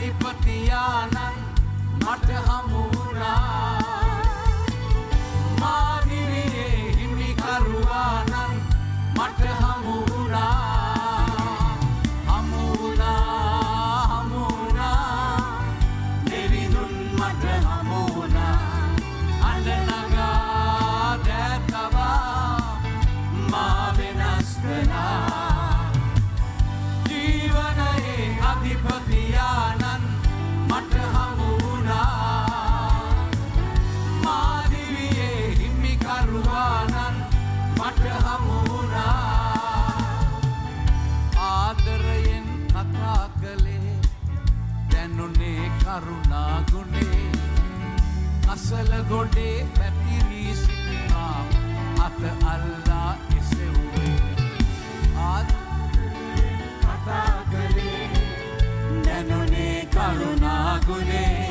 අධිපතියානන් මට හමු වුණා. මා දිවියේ හිමිකරුවානන් මට හමු වුණා. හමු වුණා දෙවිඳුන් මට හමු වුණා. අඬනගා දැතවා මා වෙනස් කළා. ජීවනයේ අධිපතියානන් මට හමු වුණා. මා දිවියේ හිමිකරුවානන් මට හමු වුණා. ආදරයෙන් කතා කළේ දැනුනේ කරුණා ගුණේ. අසල ගොඩේ පැතිරී සිටිනා අත අල්ලා එසෙව්වේ. ආදරයෙන් කතා කළේ දැනුනේ කරුණා ගුණේ.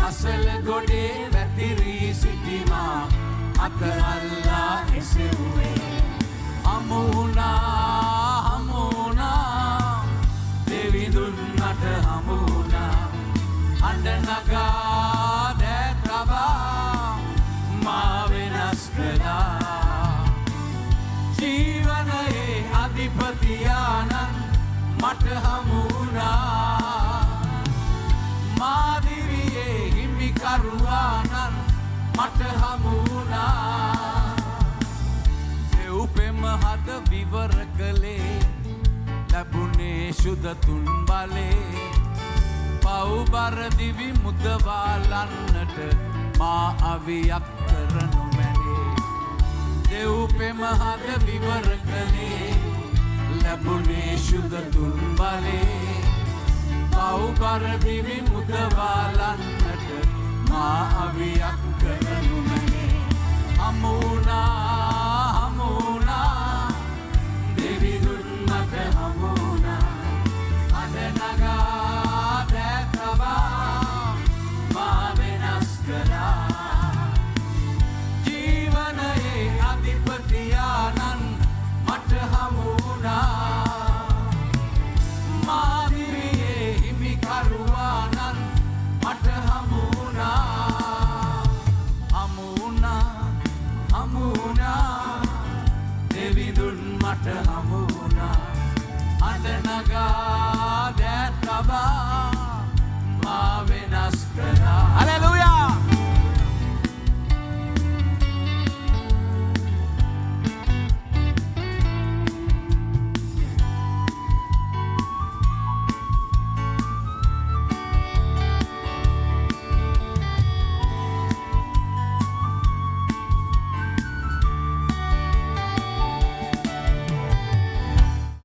අසල ගොඩේ පැතිරී සිටිනා අත අල්ලා එසෙව්වේ. හමු වුණා දෙවිඳුන් මට හමු වුණා. අඬනගා දැතවා මා වෙනස් කළා. ජීවනයේ අධිපතියානන් මට හමු වුණා. මා දිවියේ හිමිකරුවානන් මට හමු වුණා. දෙව්පෙම හද විවර කළේ ලැබුණේ ශුද්ධතුන් බලේ. පව්බර දිවි මුදවාලන්නට මා අවියක් කරනු මැනේ. දෙව්පෙම හද විවර කළේ ලැබුණේ ශුද්ධතුන් බලේ. පව්බර දිවි මුදවාලන්නට මා අවියක් කරනු මැනේ. හමු වුණා දෙවිඳුන් මට හමු වුණා. අඬනගා දැතවා මා වෙනස් කළා. ජීවනයේ අධිපතියානන් මට හමු වුණා. මා දිවියේ හිමිකරුවානන් මට හමු වුණා. හමු වුණා දෙවිඳුන් මට හමු වුණා. අඬනගා